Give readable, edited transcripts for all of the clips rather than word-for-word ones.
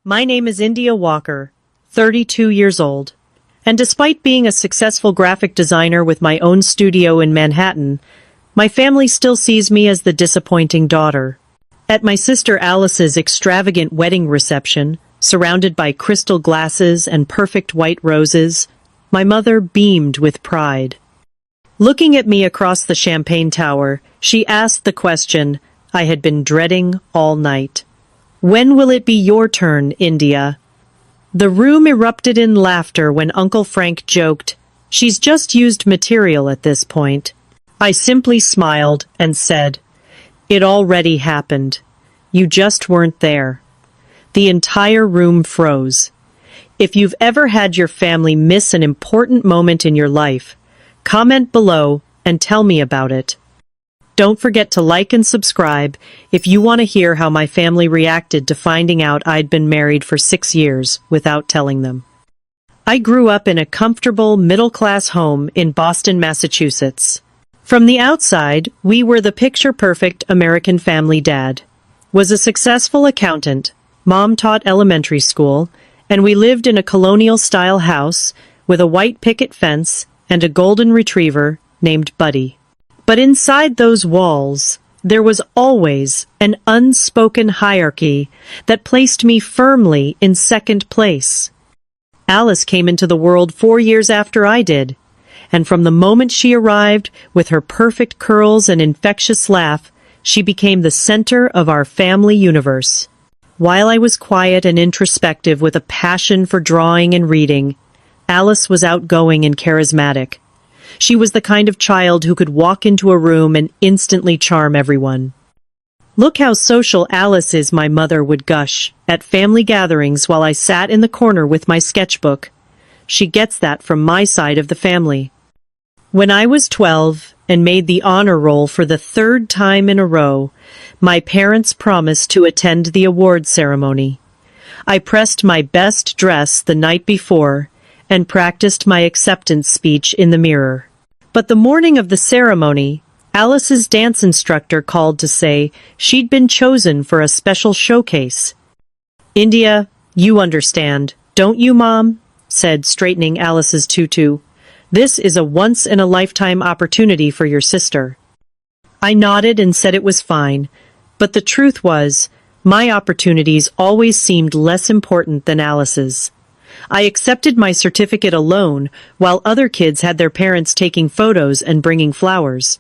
My name is India Walker, 32 years old, and despite being a successful graphic designer with my own studio in Manhattan, my family still sees me as the disappointing daughter. At my sister Alice's extravagant wedding reception, surrounded by crystal glasses and perfect white roses, my mother beamed with pride. Looking at me across the champagne tower, she asked the question I had been dreading all night. "When will it be your turn, India?" The room erupted in laughter when Uncle Frank joked, "She's just used material at this point." I simply smiled and said, "It already happened. You just weren't there." The entire room froze. If you've ever had your family miss an important moment in your life, comment below and tell me about it. Don't forget to like and subscribe if you want to hear how my family reacted to finding out I'd been married for 6 years without telling them. I grew up in a comfortable, middle-class home in Boston, Massachusetts. From the outside, we were the picture-perfect American family. Dad was a successful accountant, Mom taught elementary school, and we lived in a colonial-style house with a white picket fence and a golden retriever named Buddy. But inside those walls, there was always an unspoken hierarchy that placed me firmly in second place. Alice came into the world 4 years after I did, and from the moment she arrived, with her perfect curls and infectious laugh, she became the center of our family universe. While I was quiet and introspective with a passion for drawing and reading, Alice was outgoing and charismatic. She was the kind of child who could walk into a room and instantly charm everyone. "Look how social Alice is," my mother would gush at family gatherings while I sat in the corner with my sketchbook. "She gets that from my side of the family." When I was 12 and made the honor roll for the 3rd time in a row, my parents promised to attend the award ceremony. I pressed my best dress the night before and practiced my acceptance speech in the mirror. But the morning of the ceremony, Alice's dance instructor called to say she'd been chosen for a special showcase. "India, you understand, don't you, Mom?" said, straightening Alice's tutu. "This is a once-in-a-lifetime opportunity for your sister." I nodded and said it was fine, but the truth was, my opportunities always seemed less important than Alice's. I accepted my certificate alone, while other kids had their parents taking photos and bringing flowers.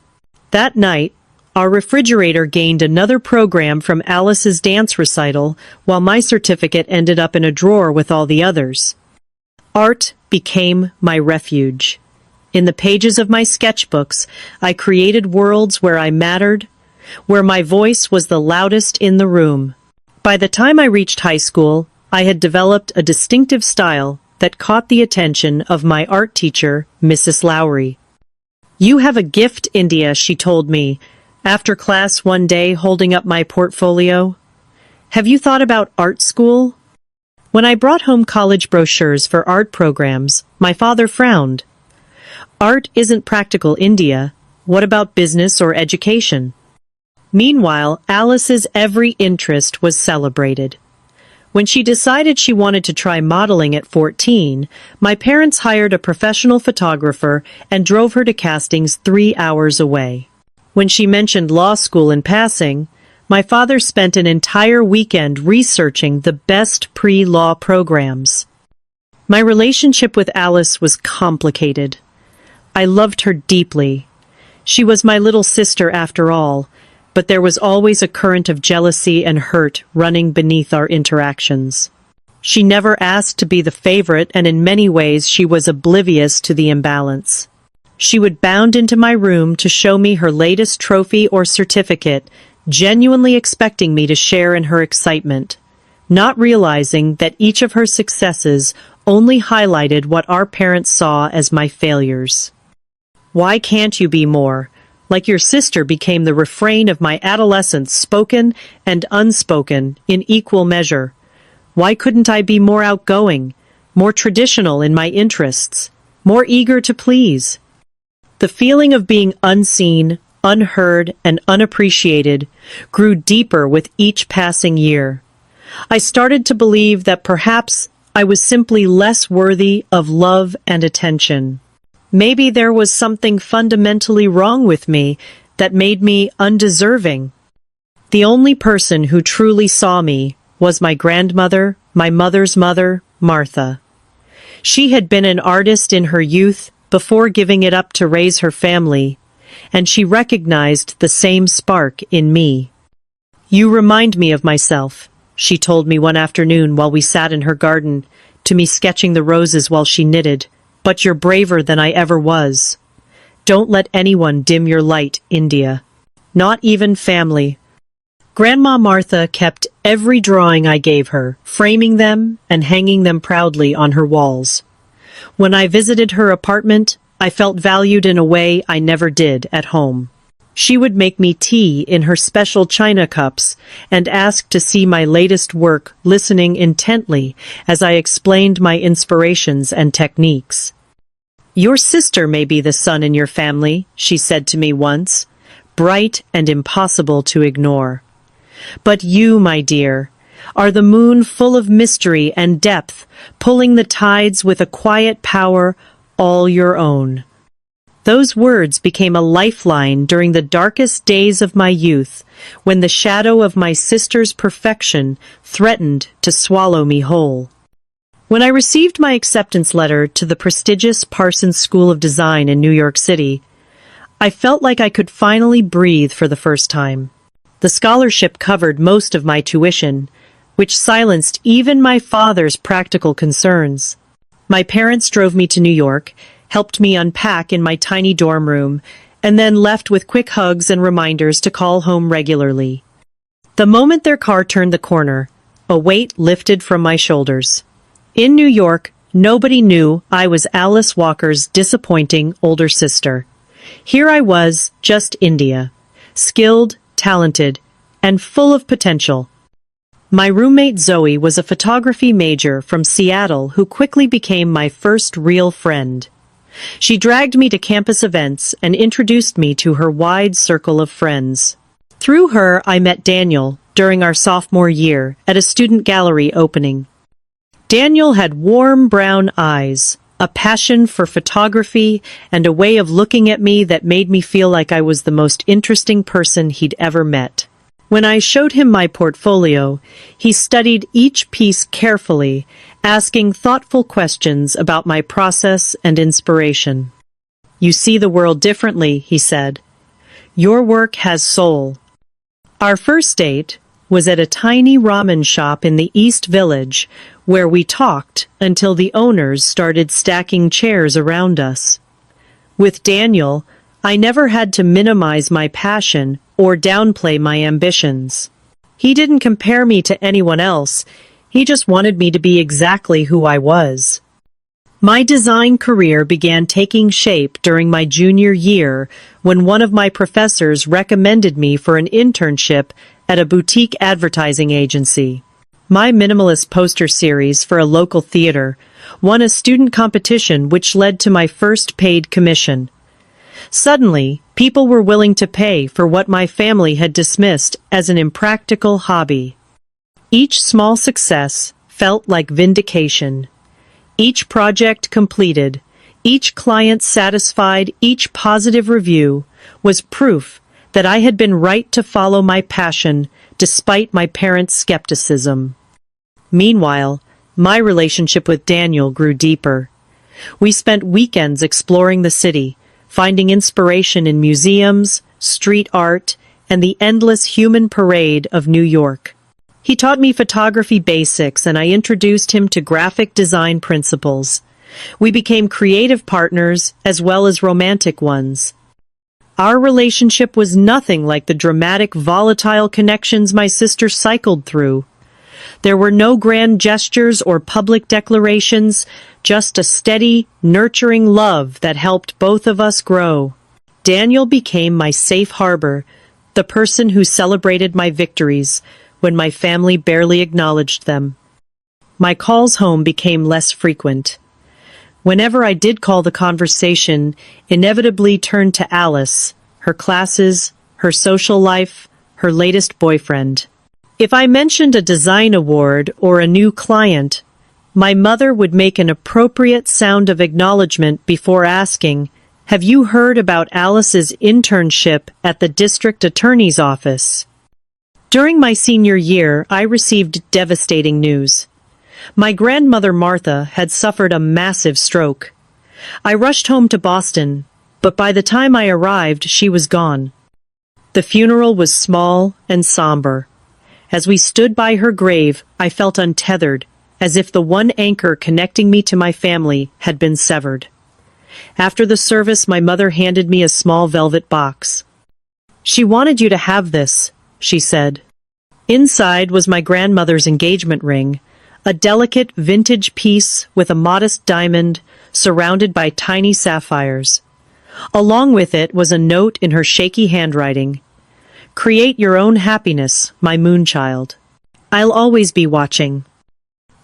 That night, our refrigerator gained another program from Alice's dance recital, while my certificate ended up in a drawer with all the others. Art became my refuge. In the pages of my sketchbooks, I created worlds where I mattered, where my voice was the loudest in the room. By the time I reached high school, I had developed a distinctive style that caught the attention of my art teacher, Mrs. Lowry. "You have a gift, India," she told me, after class one day holding up my portfolio. "Have you thought about art school?" When I brought home college brochures for art programs, my father frowned. "Art isn't practical, India. What about business or education?" Meanwhile, Alice's every interest was celebrated. When she decided she wanted to try modeling at 14, my parents hired a professional photographer and drove her to castings 3 hours away. When she mentioned law school in passing, my father spent an entire weekend researching the best pre-law programs. My relationship with Alice was complicated. I loved her deeply. She was my little sister after all, but there was always a current of jealousy and hurt running beneath our interactions. She never asked to be the favorite, and in many ways she was oblivious to the imbalance. She would bound into my room to show me her latest trophy or certificate, genuinely expecting me to share in her excitement, not realizing that each of her successes only highlighted what our parents saw as my failures. "Why can't you be more like your sister?" became the refrain of my adolescence, spoken and unspoken in equal measure. Why couldn't I be more outgoing, more traditional in my interests, more eager to please? The feeling of being unseen, unheard, and unappreciated grew deeper with each passing year. I started to believe that perhaps I was simply less worthy of love and attention. Maybe there was something fundamentally wrong with me that made me undeserving. The only person who truly saw me was my grandmother, my mother's mother, Martha. She had been an artist in her youth before giving it up to raise her family, and she recognized the same spark in me. "You remind me of myself," she told me one afternoon while we sat in her garden, to me sketching the roses while she knitted. "But you're braver than I ever was. Don't let anyone dim your light, India. Not even family." Grandma Martha kept every drawing I gave her, framing them and hanging them proudly on her walls. When I visited her apartment, I felt valued in a way I never did at home. She would make me tea in her special china cups and ask to see my latest work, listening intently as I explained my inspirations and techniques. "Your sister may be the sun in your family," she said to me once, bright and impossible to ignore. "But you, my dear, are the moon full of mystery and depth, pulling the tides with a quiet power all your own." Those words became a lifeline during the darkest days of my youth, when the shadow of my sister's perfection threatened to swallow me whole. When I received my acceptance letter to the prestigious Parsons School of Design in New York City, I felt like I could finally breathe for the first time. The scholarship covered most of my tuition, which silenced even my father's practical concerns. My parents drove me to New York, helped me unpack in my tiny dorm room, and then left with quick hugs and reminders to call home regularly. The moment their car turned the corner, a weight lifted from my shoulders. In New York, nobody knew I was Alice Walker's disappointing older sister. Here I was, just India, skilled, talented, and full of potential. My roommate Zoe was a photography major from Seattle who quickly became my first real friend. She dragged me to campus events and introduced me to her wide circle of friends. Through her, I met Daniel during our sophomore year at a student gallery opening. Daniel had warm brown eyes, a passion for photography, and a way of looking at me that made me feel like I was the most interesting person he'd ever met. When I showed him my portfolio, he studied each piece carefully, asking thoughtful questions about my process and inspiration. "You see the world differently," he said. "Your work has soul." Our first date was at a tiny ramen shop in the East Village, where we talked until the owners started stacking chairs around us. With Daniel, I never had to minimize my passion or downplay my ambitions. He didn't compare me to anyone else, he just wanted me to be exactly who I was. My design career began taking shape during my junior year when one of my professors recommended me for an internship at a boutique advertising agency. My minimalist poster series for a local theater won a student competition which led to my first paid commission. Suddenly, people were willing to pay for what my family had dismissed as an impractical hobby. Each small success felt like vindication. Each project completed, each client satisfied, each positive review was proof that I had been right to follow my passion despite my parents' skepticism. Meanwhile, my relationship with Daniel grew deeper. We spent weekends exploring the city, finding inspiration in museums, street art, and the endless human parade of New York. He taught me photography basics and I introduced him to graphic design principles. We became creative partners as well as romantic ones. Our relationship was nothing like the dramatic, volatile connections my sister cycled through. There were no grand gestures or public declarations, just a steady, nurturing love that helped both of us grow. Daniel became my safe harbor, the person who celebrated my victories when my family barely acknowledged them. My calls home became less frequent. Whenever I did call, the conversation inevitably turned to Alice, her classes, her social life, her latest boyfriend. If I mentioned a design award or a new client, my mother would make an appropriate sound of acknowledgement before asking, "Have you heard about Alice's internship at the district attorney's office?" During my senior year, I received devastating news. My grandmother Martha had suffered a massive stroke. I rushed home to Boston, but by the time I arrived, she was gone. The funeral was small and somber. As we stood by her grave, I felt untethered, as if the one anchor connecting me to my family had been severed. After the service, my mother handed me a small velvet box. "She wanted you to have this," she said. Inside was my grandmother's engagement ring, a delicate vintage piece with a modest diamond surrounded by tiny sapphires. Along with it was a note in her shaky handwriting. "Create your own happiness, my moonchild. I'll always be watching."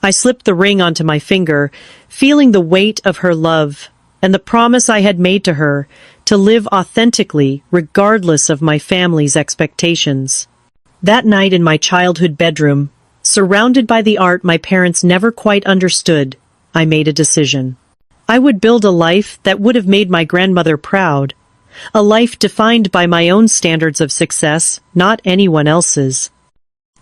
I slipped the ring onto my finger, feeling the weight of her love and the promise I had made to her to live authentically regardless of my family's expectations. That night in my childhood bedroom, surrounded by the art my parents never quite understood, I made a decision. I would build a life that would have made my grandmother proud, a life defined by my own standards of success, not anyone else's.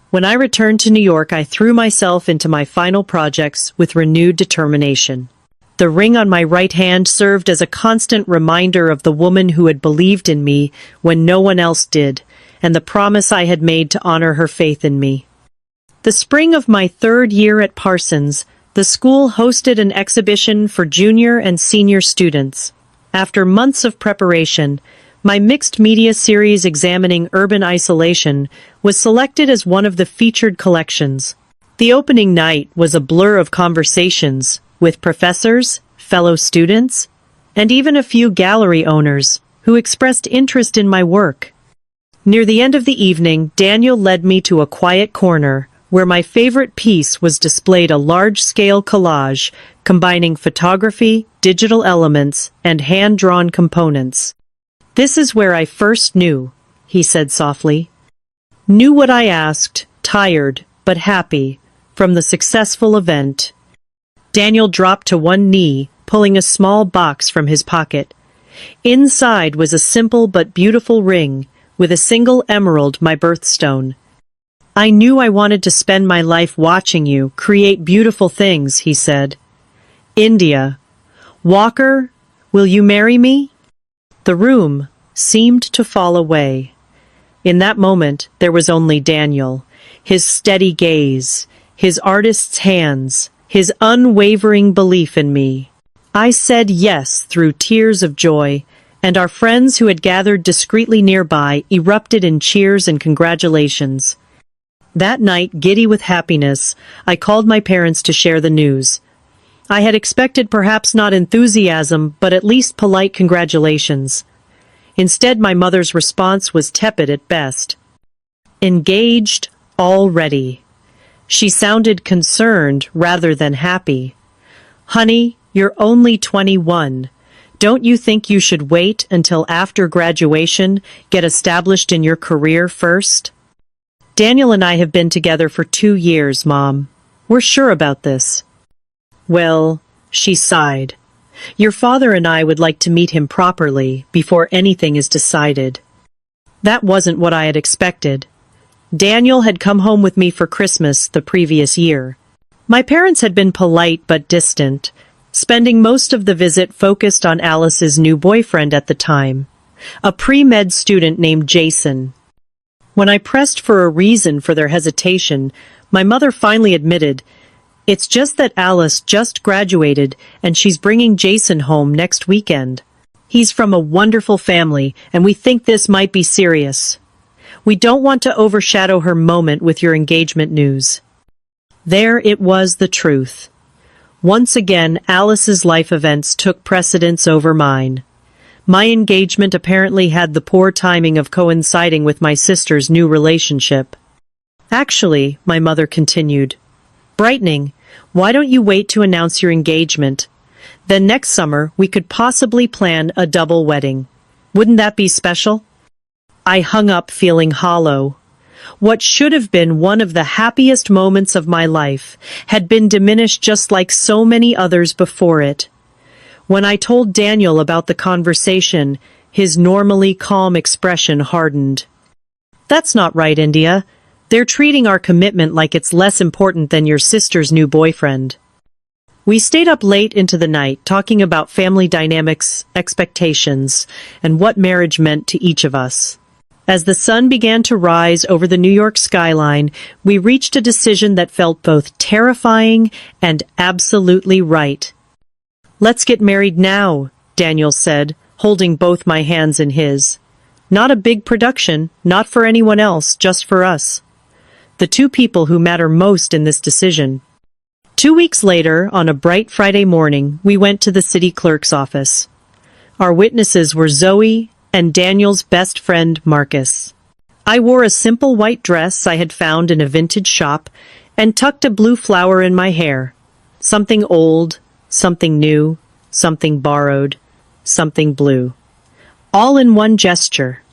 When I returned to New York, I threw myself into my final projects with renewed determination. The ring on my right hand served as a constant reminder of the woman who had believed in me when no one else did, and the promise I had made to honor her faith in me. The spring of my third year at Parsons, the school hosted an exhibition for junior and senior students. After months of preparation, my mixed media series examining urban isolation was selected as one of the featured collections. The opening night was a blur of conversations with professors, fellow students, and even a few gallery owners who expressed interest in my work. Near the end of the evening, Daniel led me to a quiet corner where my favorite piece was displayed, a large-scale collage combining photography, digital elements, and hand-drawn components. "This is where I first knew," he said softly. "Knew what I asked, tired but happy, from the successful event." Daniel dropped to one knee, pulling a small box from his pocket. Inside was a simple but beautiful ring, with a single emerald, my birthstone. "I knew I wanted to spend my life watching you create beautiful things," he said. "India. Walker, will you marry me?" The room seemed to fall away. In that moment, there was only Daniel, his steady gaze, his artist's hands, his unwavering belief in me. I said yes through tears of joy, and our friends who had gathered discreetly nearby erupted in cheers and congratulations. That night, giddy with happiness, I called my parents to share the news. I had expected perhaps not enthusiasm, but at least polite congratulations. Instead, my mother's response was tepid at best. "Engaged already." She sounded concerned rather than happy. "Honey, you're only 21. Don't you think you should wait until after graduation, get established in your career first?" "Daniel and I have been together for 2 years, Mom. We're sure about this." "Well," she sighed, "your father and I would like to meet him properly before anything is decided." That wasn't what I had expected. Daniel had come home with me for Christmas the previous year. My parents had been polite but distant, spending most of the visit focused on Alice's new boyfriend at the time, a pre-med student named Jason. When I pressed for a reason for their hesitation, my mother finally admitted, "It's just that Alice just graduated and she's bringing Jason home next weekend. He's from a wonderful family and we think this might be serious. We don't want to overshadow her moment with your engagement news." There it was, the truth. Once again, Alice's life events took precedence over mine. My engagement apparently had the poor timing of coinciding with my sister's new relationship. "Actually," my mother continued, brightening, "why don't you wait to announce your engagement? Then next summer we could possibly plan a double wedding. Wouldn't that be special?" I hung up feeling hollow. What should have been one of the happiest moments of my life had been diminished just like so many others before it. When I told Daniel about the conversation, his normally calm expression hardened. "That's not right, India. They're treating our commitment like it's less important than your sister's new boyfriend." We stayed up late into the night talking about family dynamics, expectations, and what marriage meant to each of us. As the sun began to rise over the New York skyline, we reached a decision that felt both terrifying and absolutely right. "Let's get married now," Daniel said, holding both my hands in his. "Not a big production, not for anyone else, just for us. The two people who matter most in this decision." 2 weeks later, on a bright Friday morning, we went to the city clerk's office. Our witnesses were Zoe and Daniel's best friend, Marcus. I wore a simple white dress I had found in a vintage shop and tucked a blue flower in my hair. Something old, something new, something borrowed, something blue. All in one gesture.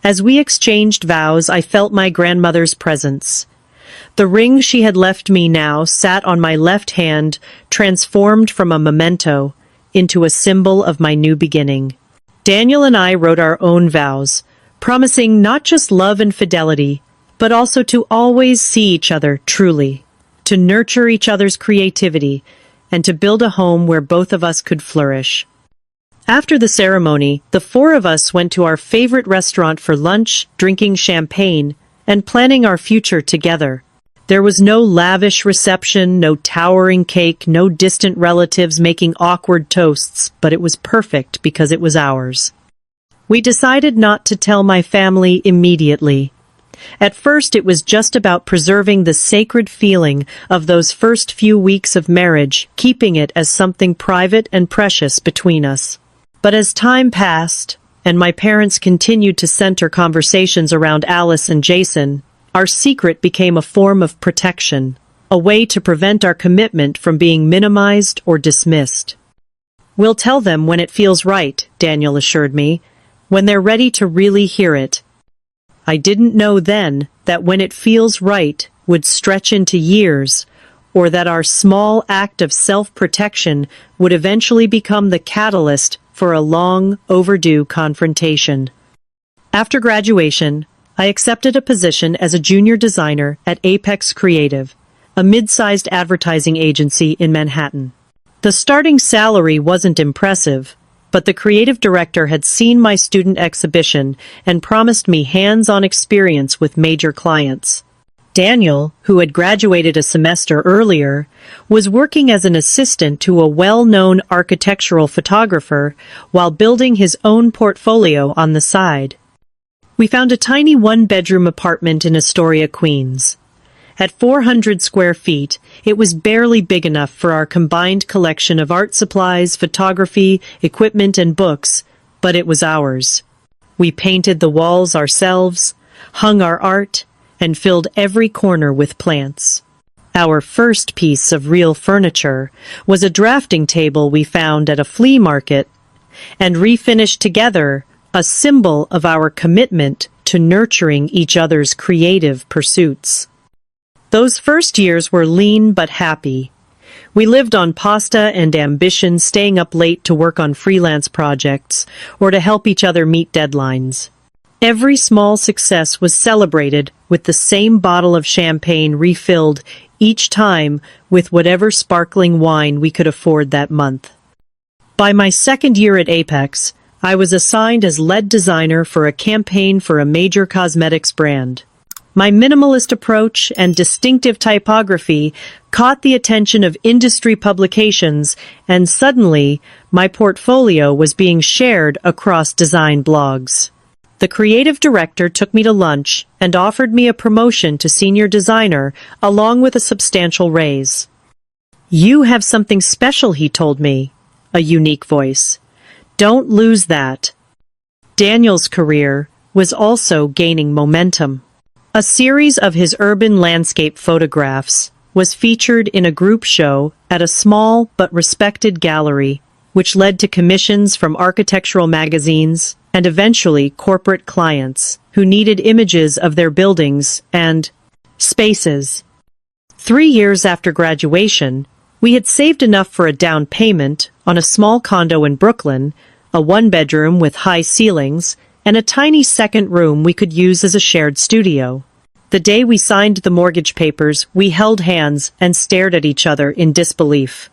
As we exchanged vows, I felt my grandmother's presence. The ring she had left me now sat on my left hand, transformed from a memento into a symbol of my new beginning. Daniel and I wrote our own vows, promising not just love and fidelity, but also to always see each other truly, to nurture each other's creativity, and to build a home where both of us could flourish. After the ceremony, the four of us went to our favorite restaurant for lunch, drinking champagne, and planning our future together. There was no lavish reception, no towering cake, no distant relatives making awkward toasts, but it was perfect because it was ours. We decided not to tell my family immediately. At first, it was just about preserving the sacred feeling of those first few weeks of marriage, keeping it as something private and precious between us. But as time passed, and my parents continued to center conversations around Alice and Jason, our secret became a form of protection, a way to prevent our commitment from being minimized or dismissed. "We'll tell them when it feels right," Daniel assured me, "when they're ready to really hear it." I didn't know then that when it feels right would stretch into years, or that our small act of self-protection would eventually become the catalyst for a long, overdue confrontation. After graduation, I accepted a position as a junior designer at Apex Creative, a mid-sized advertising agency in Manhattan. The starting salary wasn't impressive, but the creative director had seen my student exhibition and promised me hands-on experience with major clients. Daniel, who had graduated a semester earlier, was working as an assistant to a well-known architectural photographer while building his own portfolio on the side. We found a tiny one-bedroom apartment in Astoria, Queens. At 400 square feet, it was barely big enough for our combined collection of art supplies, photography, equipment, and books, but it was ours. We painted the walls ourselves, hung our art, and filled every corner with plants. Our first piece of real furniture was a drafting table we found at a flea market, and refinished together, a symbol of our commitment to nurturing each other's creative pursuits. Those first years were lean but happy. We lived on pasta and ambition, staying up late to work on freelance projects or to help each other meet deadlines. Every small success was celebrated with the same bottle of champagne refilled each time with whatever sparkling wine we could afford that month. By my second year at Apex, I was assigned as lead designer for a campaign for a major cosmetics brand. My minimalist approach and distinctive typography caught the attention of industry publications, and suddenly, my portfolio was being shared across design blogs. The creative director took me to lunch and offered me a promotion to senior designer, along with a substantial raise. "You have something special," he told me, a unique voice. "Don't lose that." Daniel's career was also gaining momentum. A series of his urban landscape photographs was featured in a group show at a small but respected gallery, which led to commissions from architectural magazines and eventually corporate clients who needed images of their buildings and spaces. 3 years after graduation, we had saved enough for a down payment on a small condo in Brooklyn, a one-bedroom with high ceilings, and a tiny second room we could use as a shared studio. The day we signed the mortgage papers, we held hands and stared at each other in disbelief.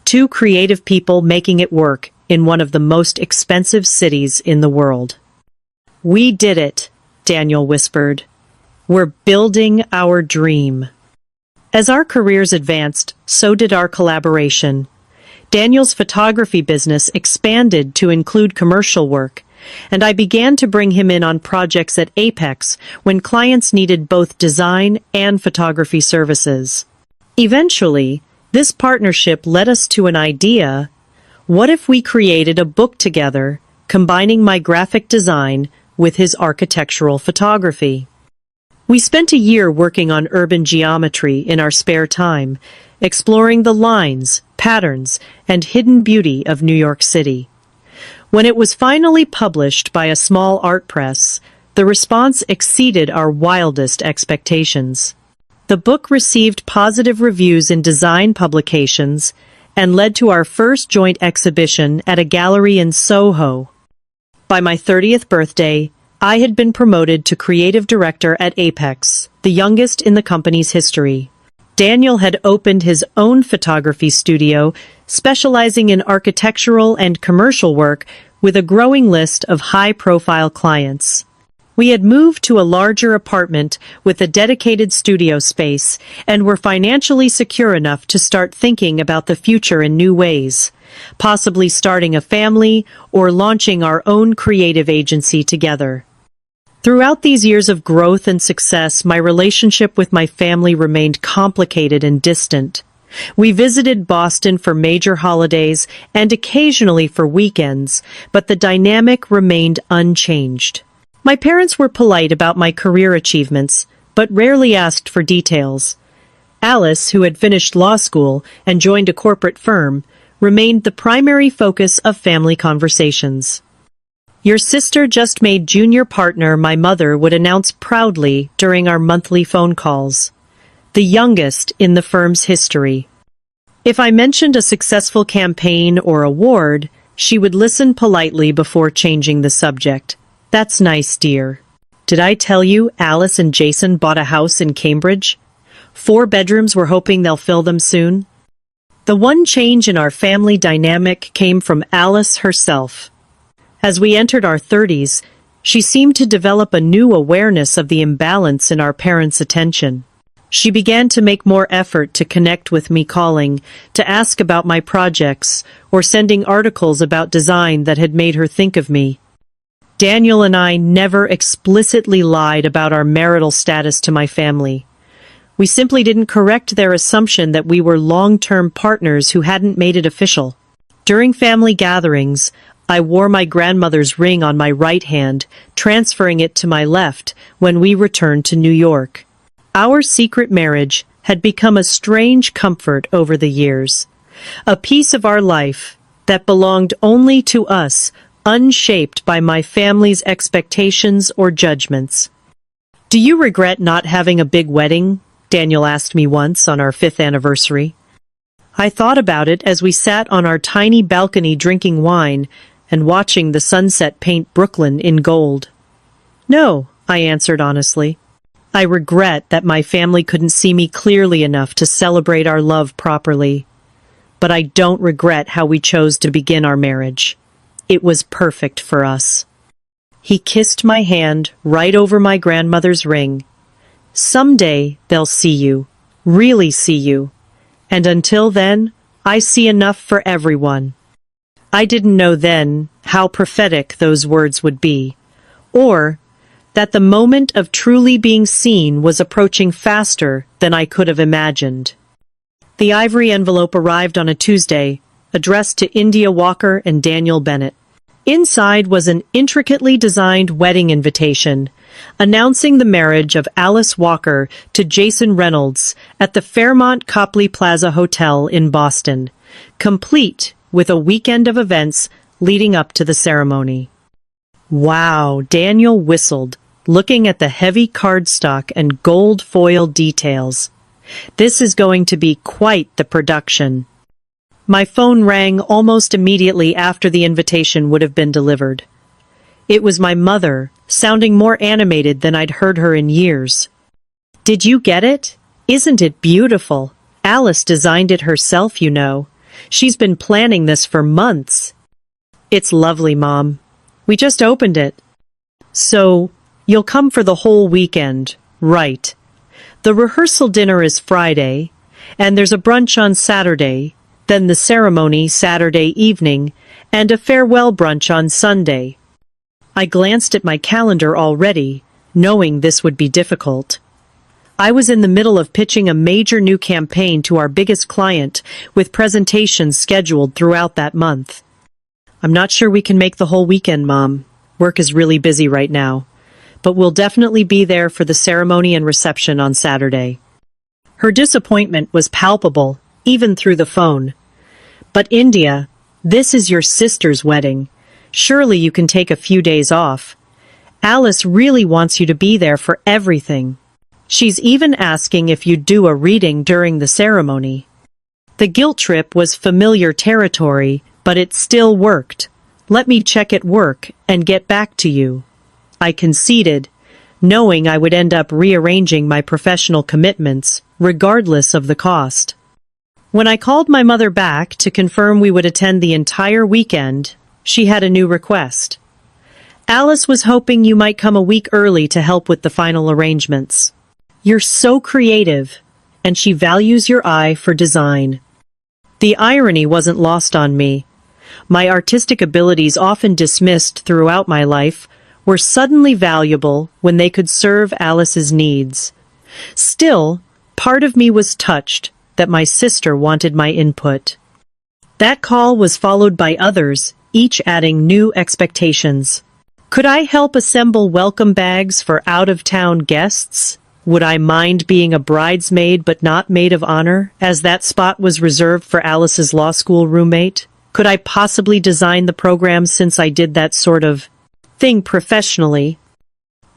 Two creative people making it work in one of the most expensive cities in the world. "We did it," Daniel whispered. "We're building our dream." As our careers advanced, so did our collaboration. Daniel's photography business expanded to include commercial work, and I began to bring him in on projects at Apex when clients needed both design and photography services. Eventually, this partnership led us to an idea. What if we created a book together, combining my graphic design with his architectural photography? We spent a year working on urban geometry in our spare time, exploring the lines, patterns, and hidden beauty of New York City. When it was finally published by a small art press, the response exceeded our wildest expectations. The book received positive reviews in design publications and led to our first joint exhibition at a gallery in Soho. By my 30th birthday, I had been promoted to creative director at Apex, the youngest in the company's history. Daniel had opened his own photography studio, specializing in architectural and commercial work with a growing list of high-profile clients. We had moved to a larger apartment with a dedicated studio space and were financially secure enough to start thinking about the future in new ways, possibly starting a family or launching our own creative agency together. Throughout these years of growth and success, my relationship with my family remained complicated and distant. We visited Boston for major holidays and occasionally for weekends, but the dynamic remained unchanged. My parents were polite about my career achievements, but rarely asked for details. Alice, who had finished law school and joined a corporate firm, remained the primary focus of family conversations. "Your sister just made junior partner," my mother would announce proudly during our monthly phone calls. The youngest in the firm's history. If I mentioned a successful campaign or award, she would listen politely before changing the subject. "That's nice, dear. Did I tell you Alice and Jason bought a house in Cambridge? 4 bedrooms, we're hoping they'll fill them soon." The one change in our family dynamic came from Alice herself. As we entered our 30s, she seemed to develop a new awareness of the imbalance in our parents' attention. She began to make more effort to connect with me, calling, to ask about my projects, or sending articles about design that had made her think of me. Daniel and I never explicitly lied about our marital status to my family. We simply didn't correct their assumption that we were long-term partners who hadn't made it official. During family gatherings, I wore my grandmother's ring on my right hand, transferring it to my left when we returned to New York. Our secret marriage had become a strange comfort over the years, a piece of our life that belonged only to us, unshaped by my family's expectations or judgments. "Do you regret not having a big wedding?" Daniel asked me once on our 5th anniversary. I thought about it as we sat on our tiny balcony drinking wine and watching the sunset paint Brooklyn in gold. "No," I answered honestly. "I regret that my family couldn't see me clearly enough to celebrate our love properly. But I don't regret how we chose to begin our marriage. It was perfect for us." He kissed my hand right over my grandmother's ring. "Someday they'll see you, really see you. And until then, I see enough for everyone." I didn't know then how prophetic those words would be, or that the moment of truly being seen was approaching faster than I could have imagined. The ivory envelope arrived on a Tuesday, addressed to India Walker and Daniel Bennett. Inside was an intricately designed wedding invitation, announcing the marriage of Alice Walker to Jason Reynolds at the Fairmont Copley Plaza Hotel in Boston, complete with a weekend of events leading up to the ceremony. Wow, Daniel whistled, looking at the heavy cardstock and gold foil details. This is going to be quite the production. My phone rang almost immediately after the invitation would have been delivered. It was my mother, sounding more animated than I'd heard her in years. "Did you get it? Isn't it beautiful? Alice designed it herself, you know. She's been planning this for months." "It's lovely, Mom. We just opened it." "So, you'll come for the whole weekend, right? The rehearsal dinner is Friday, and there's a brunch on Saturday, then the ceremony Saturday evening, and a farewell brunch on Sunday." I glanced at my calendar already, knowing this would be difficult. I was in the middle of pitching a major new campaign to our biggest client, with presentations scheduled throughout that month. "I'm not sure we can make the whole weekend, Mom. Work is really busy right now. But we'll definitely be there for the ceremony and reception on Saturday." Her disappointment was palpable, even through the phone. "But India, this is your sister's wedding. Surely you can take a few days off. Alice really wants you to be there for everything. She's even asking if you'd do a reading during the ceremony." The guilt trip was familiar territory, but it still worked. "Let me check at work and get back to you," I conceded, knowing I would end up rearranging my professional commitments, regardless of the cost. When I called my mother back to confirm we would attend the entire weekend, she had a new request. "Alice was hoping you might come a week early to help with the final arrangements. You're so creative, and she values your eye for design." The irony wasn't lost on me. My artistic abilities, often dismissed throughout my life, were suddenly valuable when they could serve Alice's needs. Still, part of me was touched that my sister wanted my input. That call was followed by others, each adding new expectations. Could I help assemble welcome bags for out-of-town guests? Would I mind being a bridesmaid but not maid of honor, as that spot was reserved for Alice's law school roommate? Could I possibly design the program, since I did that sort of thing professionally?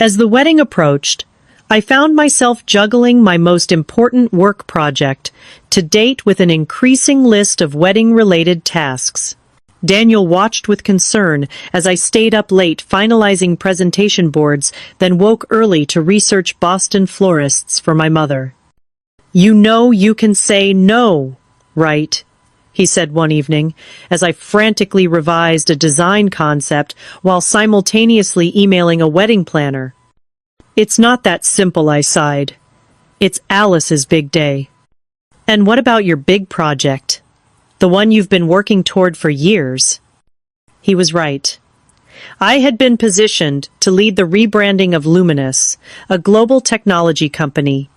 As the wedding approached, I found myself juggling my most important work project to date with an increasing list of wedding-related tasks. Daniel watched with concern as I stayed up late finalizing presentation boards, then woke early to research Boston florists for my mother. "You know you can say no, right?" he said one evening, as I frantically revised a design concept while simultaneously emailing a wedding planner. "It's not that simple," I sighed. "It's Alice's big day." "And what about your big project? The one you've been working toward for years?" He was right. I had been positioned to lead the rebranding of Luminous, a global technology company,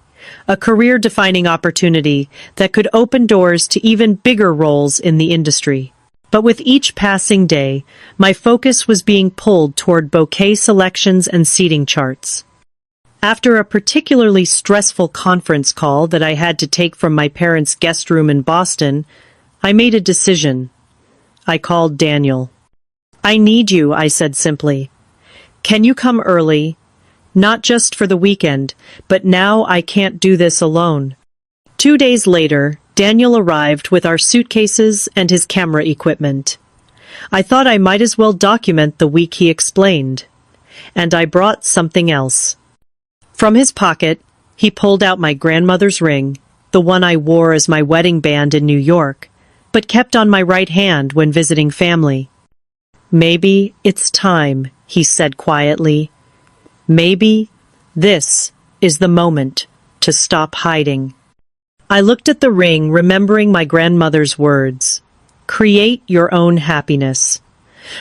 a career-defining opportunity that could open doors to even bigger roles in the industry. But with each passing day, my focus was being pulled toward bouquet selections and seating charts. After a particularly stressful conference call that I had to take from my parents' guest room in Boston, I made a decision. I called Daniel. "I need you," I said simply. "Can you come early? Not just for the weekend, but now I can't do this alone." 2 days later, Daniel arrived with our suitcases and his camera equipment. I thought I might as well document the week, he explained. And I brought something else. From his pocket, he pulled out my grandmother's ring, the one I wore as my wedding band in New York, but kept on my right hand when visiting family. "Maybe it's time," he said quietly. "Maybe this is the moment to stop hiding." I looked at the ring, remembering my grandmother's words. Create your own happiness.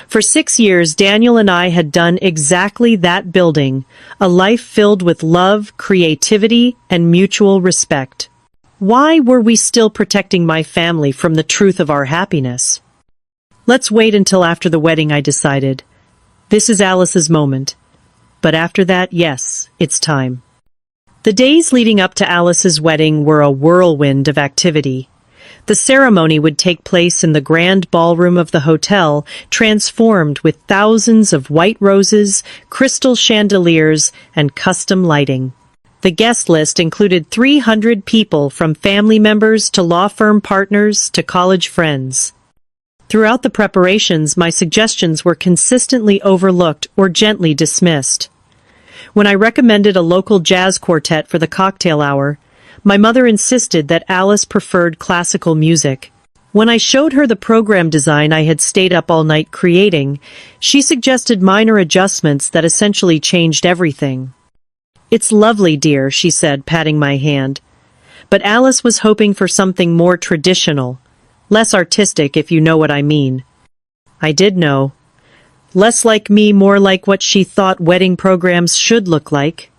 For 6 years, Daniel and I had done exactly that, building a life filled with love, creativity, and mutual respect. Why were we still protecting my family from the truth of our happiness? "Let's wait until after the wedding," I decided. "This is Alice's moment. But after that, yes, it's time." The days leading up to Alice's wedding were a whirlwind of activity. The ceremony would take place in the grand ballroom of the hotel, transformed with thousands of white roses, crystal chandeliers, and custom lighting. The guest list included 300 people, from family members to law firm partners to college friends. Throughout the preparations, my suggestions were consistently overlooked or gently dismissed. When I recommended a local jazz quartet for the cocktail hour, my mother insisted that Alice preferred classical music. When I showed her the program design I had stayed up all night creating, she suggested minor adjustments that essentially changed everything. "It's lovely, dear," she said, patting my hand. But Alice was hoping for something more traditional, less artistic, if you know what I mean. I did know. Less like me, more like what she thought wedding programs should look like.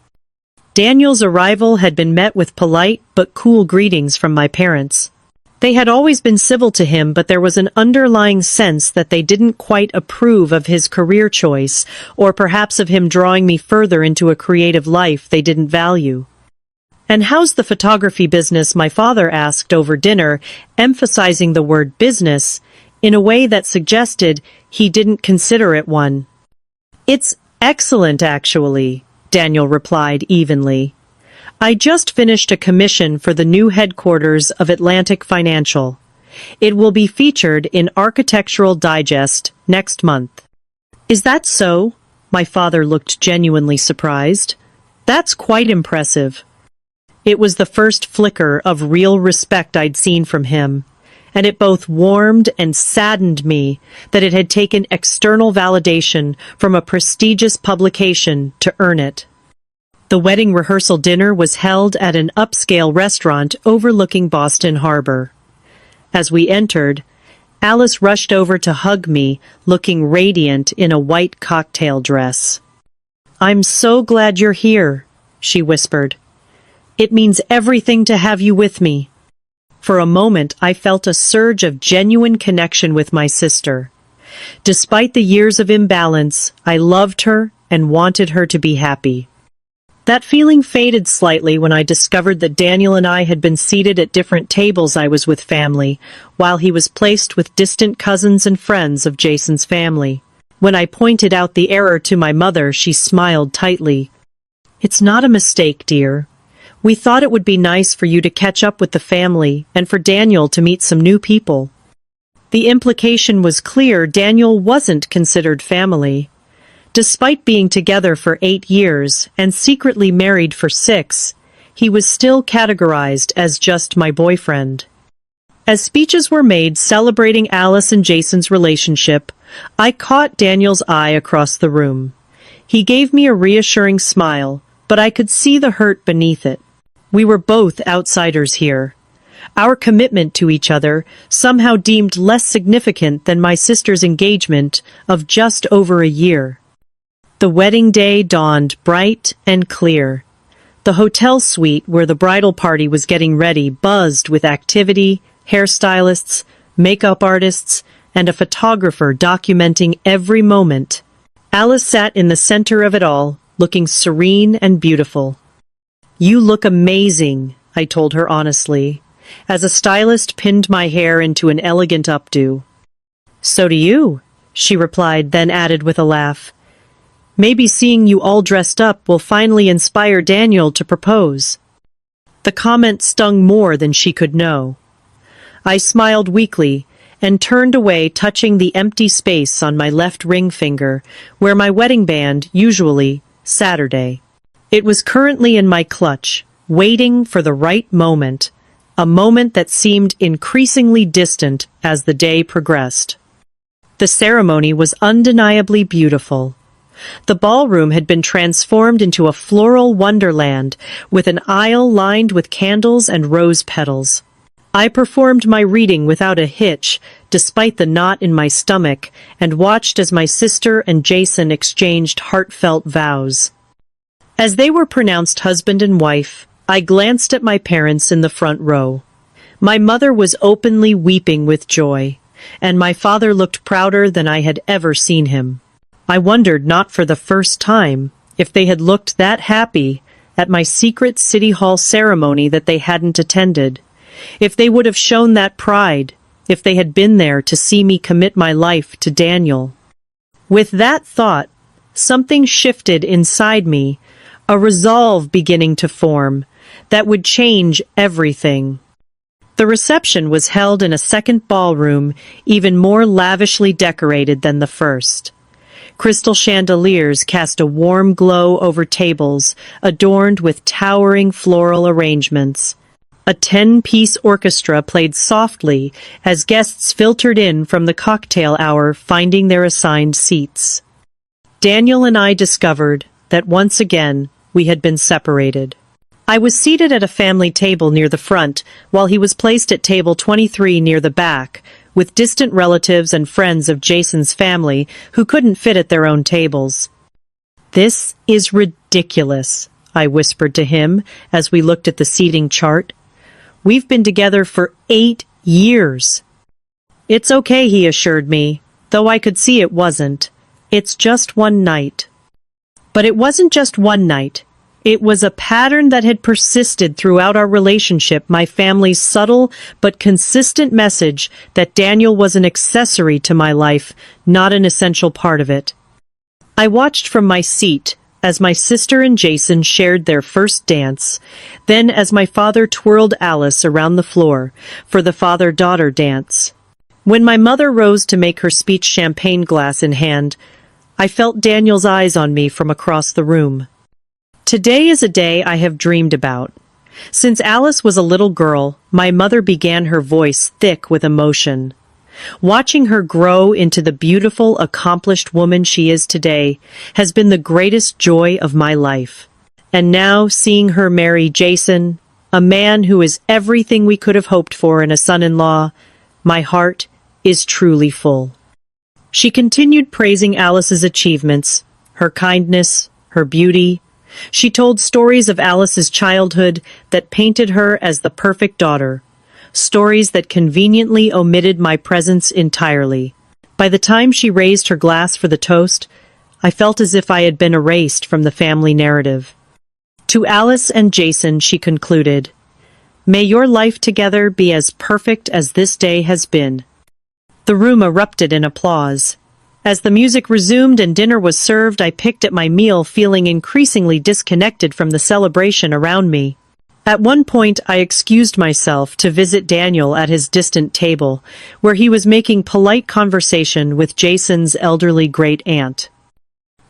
Daniel's arrival had been met with polite but cool greetings from my parents. They had always been civil to him, but there was an underlying sense that they didn't quite approve of his career choice, or perhaps of him drawing me further into a creative life they didn't value. "And how's the photography business?" my father asked over dinner, emphasizing the word business in a way that suggested he didn't consider it one. "It's excellent, actually," Daniel replied evenly. "I just finished a commission for the new headquarters of Atlantic Financial. It will be featured in Architectural Digest next month." "Is that so?" My father looked genuinely surprised. "That's quite impressive." It was the first flicker of real respect I'd seen from him, and it both warmed and saddened me that it had taken external validation from a prestigious publication to earn it. The wedding rehearsal dinner was held at an upscale restaurant overlooking Boston Harbor. As we entered, Alice rushed over to hug me, looking radiant in a white cocktail dress. "I'm so glad you're here," she whispered. "It means everything to have you with me." For a moment, I felt a surge of genuine connection with my sister. Despite the years of imbalance, I loved her and wanted her to be happy. That feeling faded slightly when I discovered that Daniel and I had been seated at different tables. I was with family, while he was placed with distant cousins and friends of Jason's family. When I pointed out the error to my mother, she smiled tightly. "It's not a mistake, dear. We thought it would be nice for you to catch up with the family and for Daniel to meet some new people." The implication was clear. Daniel wasn't considered family. Despite being together for 8 years and secretly married for 6, he was still categorized as just my boyfriend. As speeches were made celebrating Alice and Jason's relationship, I caught Daniel's eye across the room. He gave me a reassuring smile, but I could see the hurt beneath it. We were both outsiders here. Our commitment to each other somehow deemed less significant than my sister's engagement of just over a year. The wedding day dawned bright and clear. The hotel suite where the bridal party was getting ready buzzed with activity, hairstylists, makeup artists, and a photographer documenting every moment. Alice sat in the center of it all, looking serene and beautiful. "You look amazing," I told her honestly, as a stylist pinned my hair into an elegant updo. "So do you," she replied, then added with a laugh, "Maybe seeing you all dressed up will finally inspire Daniel to propose." The comment stung more than she could know. I smiled weakly and turned away, touching the empty space on my left ring finger, where my wedding band usually Saturday. It was currently in my clutch, waiting for the right moment, a moment that seemed increasingly distant as the day progressed. The ceremony was undeniably beautiful. The ballroom had been transformed into a floral wonderland, with an aisle lined with candles and rose petals. I performed my reading without a hitch, despite the knot in my stomach, and watched as my sister and Jason exchanged heartfelt vows. As they were pronounced husband and wife, I glanced at my parents in the front row. My mother was openly weeping with joy, and my father looked prouder than I had ever seen him. I wondered, not for the first time, if they had looked that happy at my secret City Hall ceremony that they hadn't attended. If they would have shown that pride, if they had been there to see me commit my life to Daniel. With that thought, something shifted inside me, a resolve beginning to form that would change everything. The reception was held in a second ballroom, even more lavishly decorated than the first. Crystal chandeliers cast a warm glow over tables adorned with towering floral arrangements. A 10-piece orchestra played softly as guests filtered in from the cocktail hour, finding their assigned seats. Daniel and I discovered that once again we had been separated. I was seated at a family table near the front, while he was placed at table 23 near the back, with distant relatives and friends of Jason's family who couldn't fit at their own tables. "This is ridiculous," I whispered to him as we looked at the seating chart. "We've been together for 8 years. "It's okay," he assured me, though I could see it wasn't. "It's just one night." But it wasn't just one night. It was a pattern that had persisted throughout our relationship, my family's subtle but consistent message that Daniel was an accessory to my life, not an essential part of it. I watched from my seat as my sister and Jason shared their first dance, then as my father twirled Alice around the floor for the father-daughter dance. When my mother rose to make her speech, champagne glass in hand, I felt Daniel's eyes on me from across the room. Today is a day I have dreamed about. Since Alice was a little girl, my mother began her voice thick with emotion. Watching her grow into the beautiful, accomplished woman she is today has been the greatest joy of my life. And now, seeing her marry Jason, a man who is everything we could have hoped for in a son-in-law, my heart is truly full. She continued praising Alice's achievements, her kindness, her beauty. She told stories of Alice's childhood that painted her as the perfect daughter, stories that conveniently omitted my presence entirely. By the time she raised her glass for the toast, I felt as if I had been erased from the family narrative. To Alice and Jason, she concluded, "May your life together be as perfect as this day has been." The room erupted in applause. As the music resumed and dinner was served, I picked at my meal, feeling increasingly disconnected from the celebration around me. At one point, I excused myself to visit Daniel at his distant table, where he was making polite conversation with Jason's elderly great-aunt.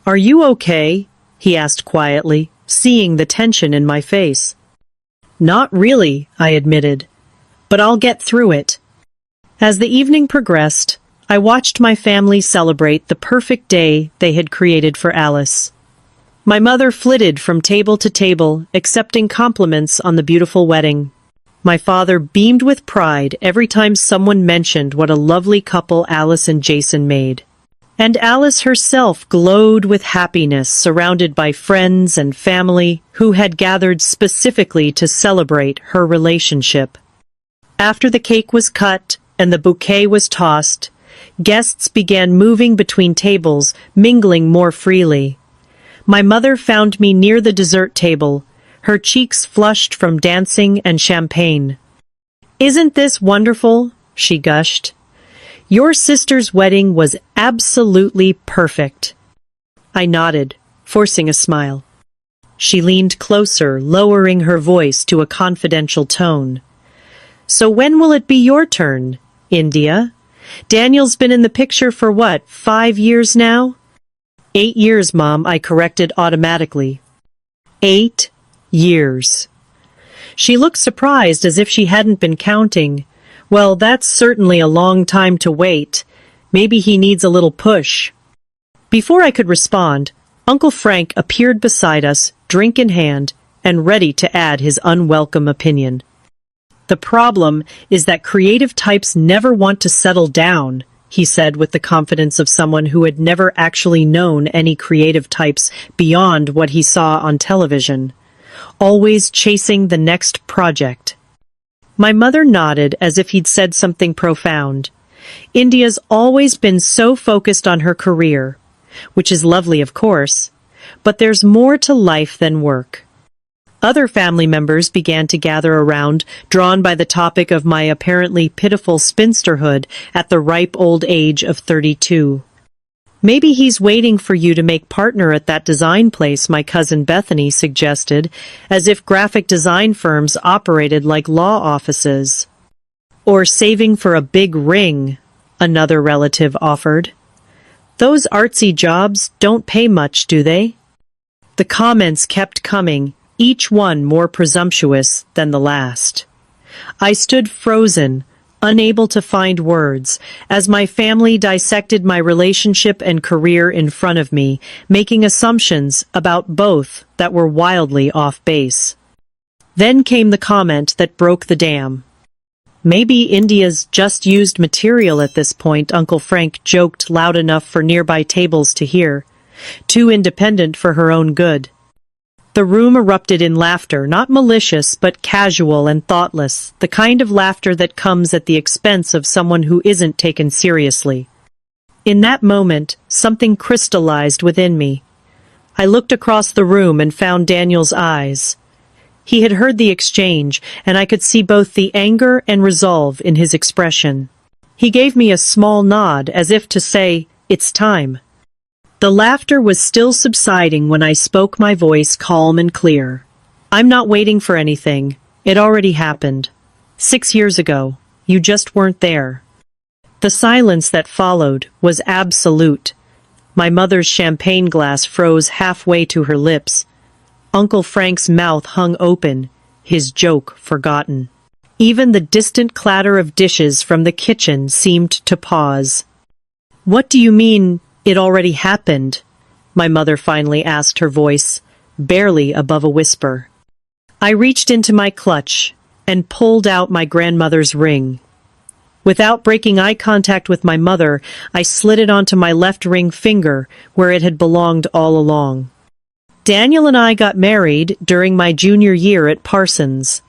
"Are you okay?" he asked quietly, seeing the tension in my face. "Not really," I admitted, "but I'll get through it." As the evening progressed, I watched my family celebrate the perfect day they had created for Alice. My mother flitted from table to table, accepting compliments on the beautiful wedding. My father beamed with pride every time someone mentioned what a lovely couple Alice and Jason made. And Alice herself glowed with happiness, surrounded by friends and family who had gathered specifically to celebrate her relationship. After the cake was cut and the bouquet was tossed, guests began moving between tables, mingling more freely. My mother found me near the dessert table, her cheeks flushed from dancing and champagne. "Isn't this wonderful?" she gushed. "Your sister's wedding was absolutely perfect." I nodded, forcing a smile. She leaned closer, lowering her voice to a confidential tone. "So when will it be your turn, India? Daniel's been in the picture for what, 5 years now?" 8 years, Mom, I corrected automatically. 8 years. She looked surprised, as if she hadn't been counting. "Well, that's certainly a long time to wait. Maybe he needs a little push." Before I could respond, Uncle Frank appeared beside us, drink in hand, and ready to add his unwelcome opinion. "The problem is that creative types never want to settle down," he said with the confidence of someone who had never actually known any creative types beyond what he saw on television. "Always chasing the next project." My mother nodded as if he'd said something profound. "India's always been so focused on her career, which is lovely, of course, but there's more to life than work." Other family members began to gather around, drawn by the topic of my apparently pitiful spinsterhood at the ripe old age of 32. Maybe he's waiting for you to make partner at that design place, my cousin Bethany suggested, as if graphic design firms operated like law offices. Or saving for a big ring, another relative offered. Those artsy jobs don't pay much, do they? The comments kept coming, each one more presumptuous than the last. I stood frozen, unable to find words, as my family dissected my relationship and career in front of me, making assumptions about both that were wildly off base. Then came the comment that broke the dam. Maybe India's just used material at this point, Uncle Frank joked loud enough for nearby tables to hear. Too independent for her own good. The room erupted in laughter, not malicious but casual and thoughtless, the kind of laughter that comes at the expense of someone who isn't taken seriously. In that moment, something crystallized within me. I looked across the room and found Daniel's eyes. He had heard the exchange, and I could see both the anger and resolve in his expression. He gave me a small nod, as if to say, "It's time." The laughter was still subsiding when I spoke, my voice calm and clear. "I'm not waiting for anything. It already happened. 6 years ago. You just weren't there." The silence that followed was absolute. My mother's champagne glass froze halfway to her lips. Uncle Frank's mouth hung open, his joke forgotten. Even the distant clatter of dishes from the kitchen seemed to pause. "What do you mean, it already happened?" my mother finally asked, her voice barely above a whisper. I reached into my clutch and pulled out my grandmother's ring. Without breaking eye contact with my mother, I slid it onto my left ring finger where it had belonged all along. Daniel and I got married during my junior year at Parsons,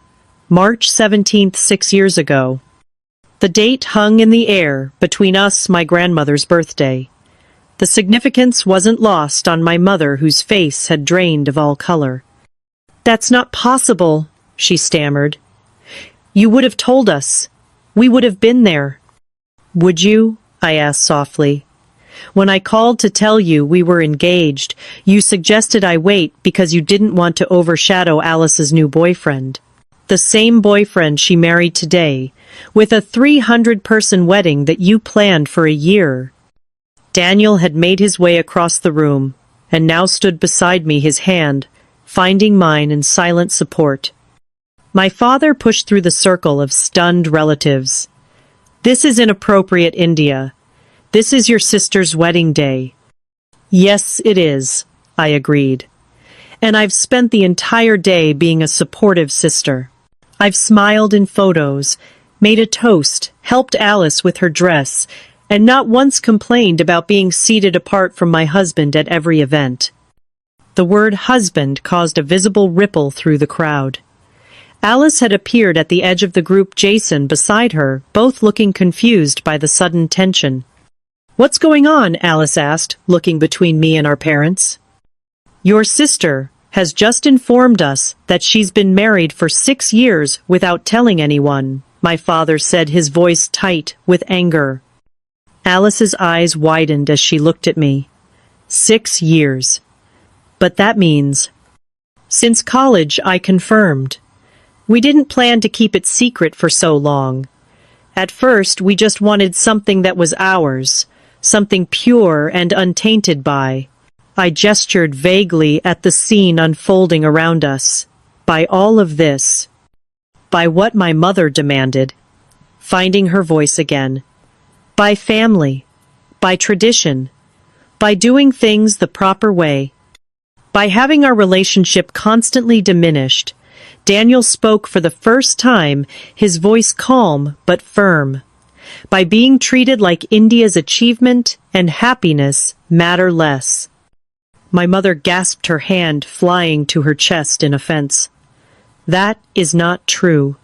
March 17th, 6 years ago. The date hung in the air between us, my grandmother's birthday. The significance wasn't lost on my mother, whose face had drained of all color. "That's not possible," she stammered. "You would have told us. We would have been there." "Would you?" I asked softly. "When I called to tell you we were engaged, you suggested I wait because you didn't want to overshadow Alice's new boyfriend. The same boyfriend she married today, with a 300-person wedding that you planned for a year." Daniel had made his way across the room, and now stood beside me, his hand finding mine in silent support. My father pushed through the circle of stunned relatives. "This is inappropriate, India. This is your sister's wedding day." "Yes, it is," I agreed. "And I've spent the entire day being a supportive sister. I've smiled in photos, made a toast, helped Alice with her dress, and not once complained about being seated apart from my husband at every event." The word husband caused a visible ripple through the crowd. Alice had appeared at the edge of the group, Jason beside her, both looking confused by the sudden tension. "What's going on?" Alice asked, looking between me and our parents. "Your sister has just informed us that she's been married for 6 years without telling anyone," my father said, his voice tight with anger. Alice's eyes widened as she looked at me. 6 years. But that means... Since college, I confirmed. We didn't plan to keep it secret for so long. At first, we just wanted something that was ours. Something pure and untainted by. I gestured vaguely at the scene unfolding around us. By all of this. By what my mother demanded. Finding her voice again. By family. By tradition. By doing things the proper way. By having our relationship constantly diminished. Daniel spoke for the first time, his voice calm but firm. By being treated like India's achievement and happiness matter less. My mother gasped, her hand flying to her chest in offense. "That is not true.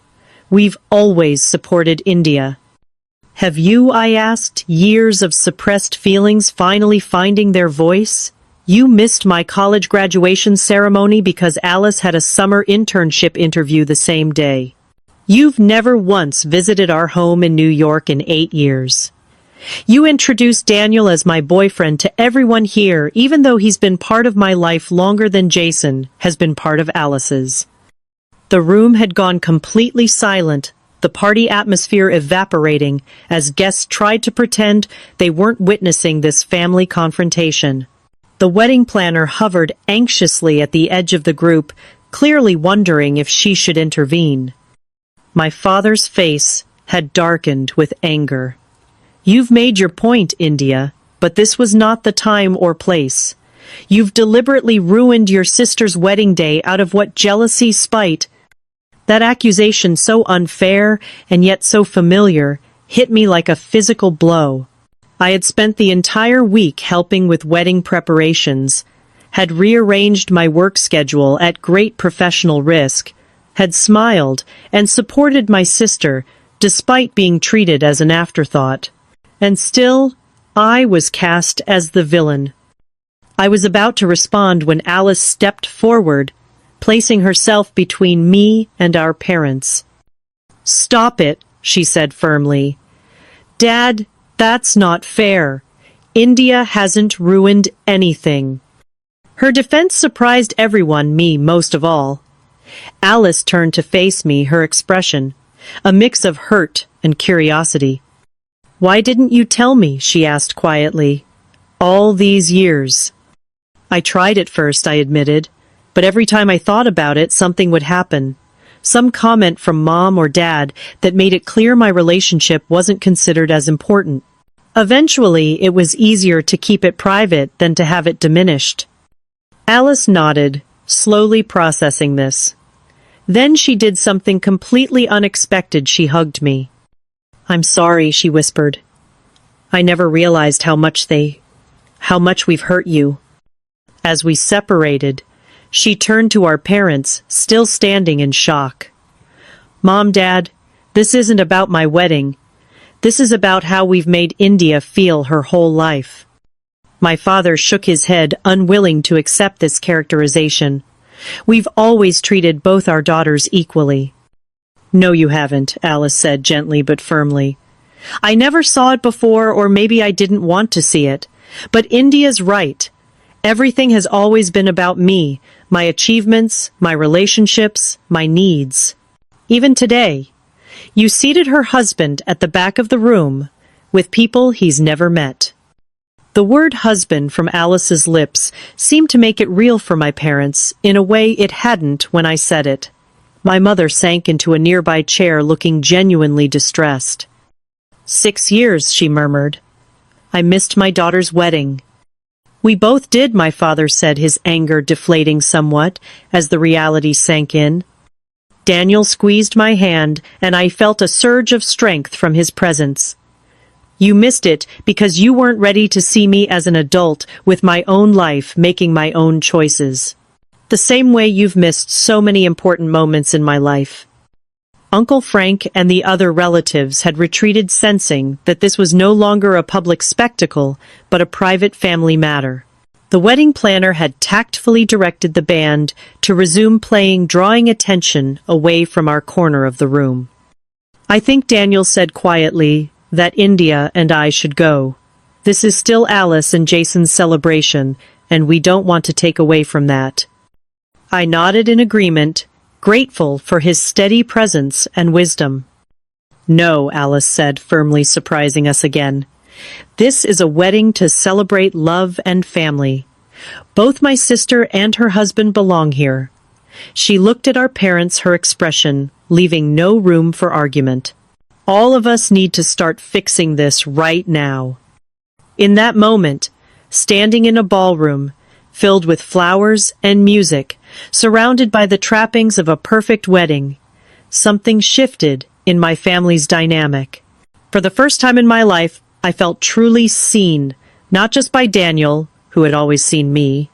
We've always supported India." "Have you?" I asked, years of suppressed feelings finally finding their voice. You missed my college graduation ceremony because Alice had a summer internship interview the same day. You've never once visited our home in New York in 8 years. You introduced Daniel as my boyfriend to everyone here, even though he's been part of my life longer than Jason has been part of Alice's. The room had gone completely silent, the party atmosphere evaporating as guests tried to pretend they weren't witnessing this family confrontation. The wedding planner hovered anxiously at the edge of the group, clearly wondering if she should intervene. My father's face had darkened with anger. You've made your point, India, but this was not the time or place. You've deliberately ruined your sister's wedding day out of what jealousy, spite. That accusation, so unfair and yet so familiar, hit me like a physical blow. I had spent the entire week helping with wedding preparations, had rearranged my work schedule at great professional risk, had smiled and supported my sister despite being treated as an afterthought. And still, I was cast as the villain. I was about to respond when Alice stepped forward, placing herself between me and our parents. "Stop it," she said firmly. "Dad, that's not fair. India hasn't ruined anything." Her defense surprised everyone, me most of all. Alice turned to face me, her expression a mix of hurt and curiosity. "Why didn't you tell me?" she asked quietly. "All these years." "I tried at first," I admitted, "but every time I thought about it, something would happen. Some comment from Mom or Dad that made it clear my relationship wasn't considered as important. Eventually, it was easier to keep it private than to have it diminished." Alice nodded, slowly processing this. Then she did something completely unexpected. She hugged me. "I'm sorry," she whispered. "I never realized how much we've hurt you." As we separated, she turned to our parents, still standing in shock. "Mom, Dad, this isn't about my wedding. This is about how we've made India feel her whole life." My father shook his head, unwilling to accept this characterization. "We've always treated both our daughters equally." "No, you haven't," Alice said gently but firmly. "I never saw it before, or maybe I didn't want to see it. But India's right. Everything has always been about me, my achievements, my relationships, my needs. Even today, you seated her husband at the back of the room, with people he's never met." The word husband from Alice's lips seemed to make it real for my parents in a way it hadn't when I said it. My mother sank into a nearby chair, looking genuinely distressed. 6 years, she murmured. "I missed my daughter's wedding." "We both did," my father said, his anger deflating somewhat as the reality sank in. Daniel squeezed my hand, and I felt a surge of strength from his presence. "You missed it because you weren't ready to see me as an adult with my own life, making my own choices. The same way you've missed so many important moments in my life." Uncle Frank and the other relatives had retreated, sensing that this was no longer a public spectacle, but a private family matter. The wedding planner had tactfully directed the band to resume playing, drawing attention away from our corner of the room. "I think," Daniel said quietly, "that India and I should go. This is still Alice and Jason's celebration, and we don't want to take away from that." I nodded in agreement, grateful for his steady presence and wisdom. "No," Alice said, firmly, surprising us again. "This is a wedding to celebrate love and family. Both my sister and her husband belong here." She looked at our parents, her expression leaving no room for argument. "All of us need to start fixing this right now." In that moment, standing in a ballroom, filled with flowers and music, surrounded by the trappings of a perfect wedding, something shifted in my family's dynamic. For the first time in my life, I felt truly seen, not just by Daniel, who had always seen me,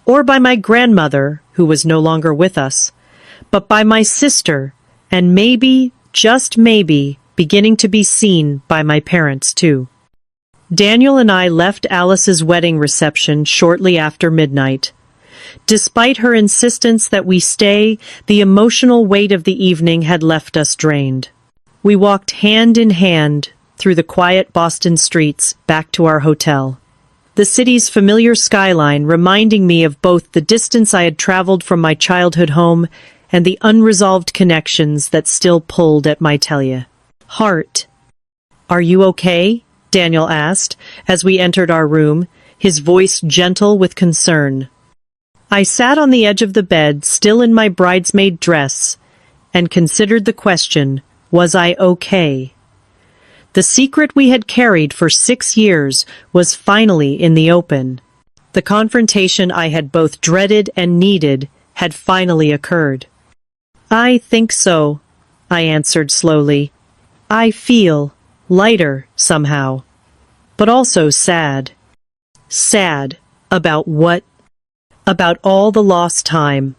or by my grandmother, who was no longer with us, but by my sister, and maybe, just maybe, beginning to be seen by my parents too. Daniel and I left Alice's wedding reception shortly after midnight. Despite her insistence that we stay, the emotional weight of the evening had left us drained. We walked hand in hand through the quiet Boston streets back to our hotel. The city's familiar skyline reminding me of both the distance I had traveled from my childhood home and the unresolved connections that still pulled at my heart. "Are you okay?" Daniel asked as we entered our room, his voice gentle with concern. I sat on the edge of the bed, still in my bridesmaid dress, and considered the question, was I okay? The secret we had carried for 6 years was finally in the open. The confrontation I had both dreaded and needed had finally occurred. "I think so," I answered slowly. "I feel lighter somehow, but also sad." Sad about what? About all the lost time.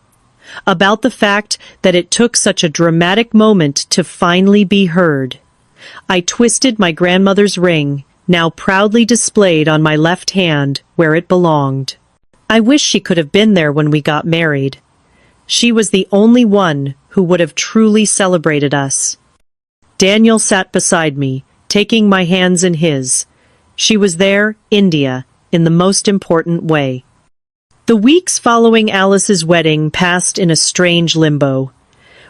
About the fact that it took such a dramatic moment to finally be heard. I twisted my grandmother's ring, now proudly displayed on my left hand where it belonged. I wish she could have been there when we got married. She was the only one who would have truly celebrated us. Daniel sat beside me, taking my hands in his. She was there, India, in the most important way. The weeks following Alice's wedding passed in a strange limbo.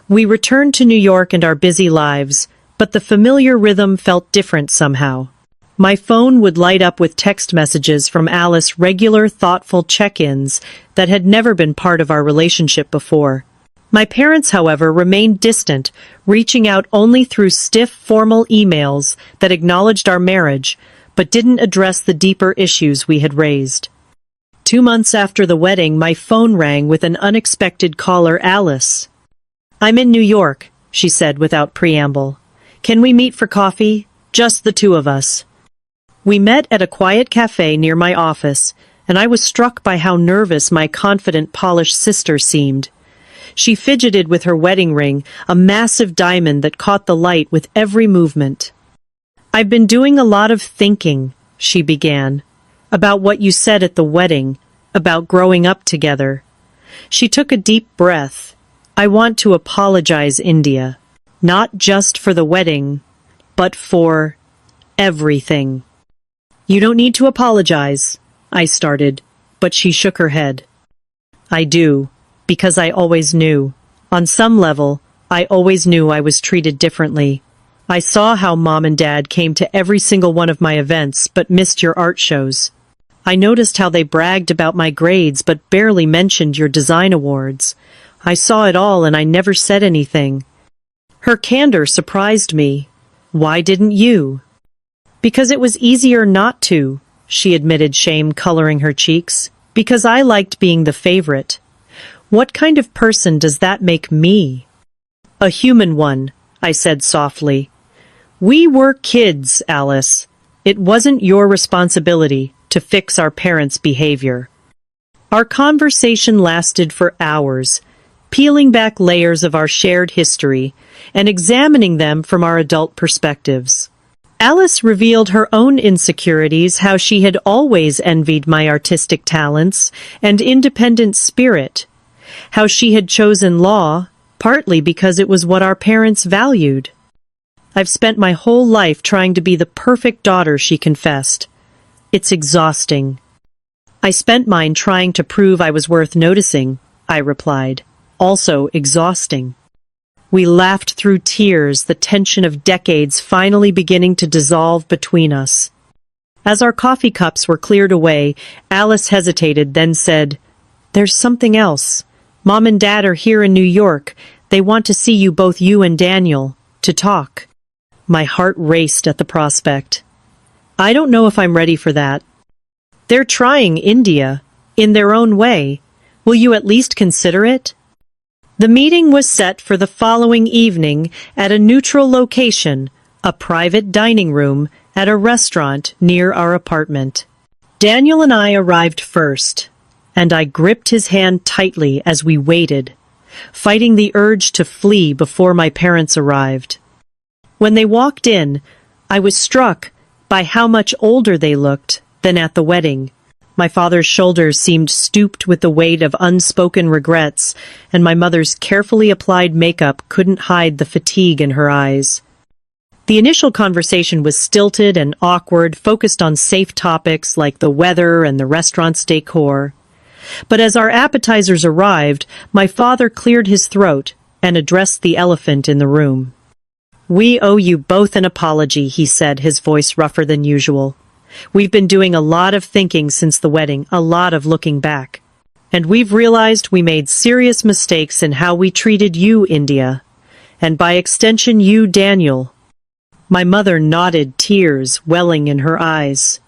We returned to New York and our busy lives, but the familiar rhythm felt different somehow. My phone would light up with text messages from Alice, regular, thoughtful check-ins that had never been part of our relationship before. My parents, however, remained distant, reaching out only through stiff, formal emails that acknowledged our marriage, but didn't address the deeper issues we had raised. 2 months after the wedding, my phone rang with an unexpected caller, Alice. "I'm in New York," she said without preamble. "Can we meet for coffee? Just the two of us." We met at a quiet cafe near my office, and I was struck by how nervous my confident, polished sister seemed. She fidgeted with her wedding ring, a massive diamond that caught the light with every movement. "I've been doing a lot of thinking," she began, "about what you said at the wedding, about growing up together." She took a deep breath. "I want to apologize, India. Not just for the wedding, but for everything." "You don't need to apologize," I started, but she shook her head. "I do, because I always knew. On some level, I always knew I was treated differently. I saw how Mom and Dad came to every single one of my events but missed your art shows. I noticed how they bragged about my grades but barely mentioned your design awards. I saw it all and I never said anything." Her candor surprised me. "Why didn't you?" "Because it was easier not to," she admitted, shame coloring her cheeks. "Because I liked being the favorite. What kind of person does that make me?" "A human one," I said softly. "We were kids, Alice. It wasn't your responsibility to fix our parents' behavior." Our conversation lasted for hours, peeling back layers of our shared history and examining them from our adult perspectives. Alice revealed her own insecurities, how she had always envied my artistic talents and independent spirit, how she had chosen law, partly because it was what our parents valued. "I've spent my whole life trying to be the perfect daughter," she confessed. "It's exhausting." "I spent mine trying to prove I was worth noticing," I replied. "Also exhausting." We laughed through tears, the tension of decades finally beginning to dissolve between us. As our coffee cups were cleared away, Alice hesitated, then said, "There's something else. Mom and Dad are here in New York. They want to see you, both you and Daniel, to talk." My heart raced at the prospect. "I don't know if I'm ready for that." "They're trying, India, in their own way. Will you at least consider it?" The meeting was set for the following evening at a neutral location, a private dining room at a restaurant near our apartment. Daniel and I arrived first, and I gripped his hand tightly as we waited, fighting the urge to flee before my parents arrived. When they walked in, I was struck by how much older they looked than at the wedding. My father's shoulders seemed stooped with the weight of unspoken regrets, and my mother's carefully applied makeup couldn't hide the fatigue in her eyes. The initial conversation was stilted and awkward, focused on safe topics like the weather and the restaurant's decor. But as our appetizers arrived, my father cleared his throat and addressed the elephant in the room. "We owe you both an apology," he said, his voice rougher than usual. "We've been doing a lot of thinking since the wedding, a lot of looking back. And we've realized we made serious mistakes in how we treated you, India. And by extension you, Daniel." My mother nodded, tears welling in her eyes.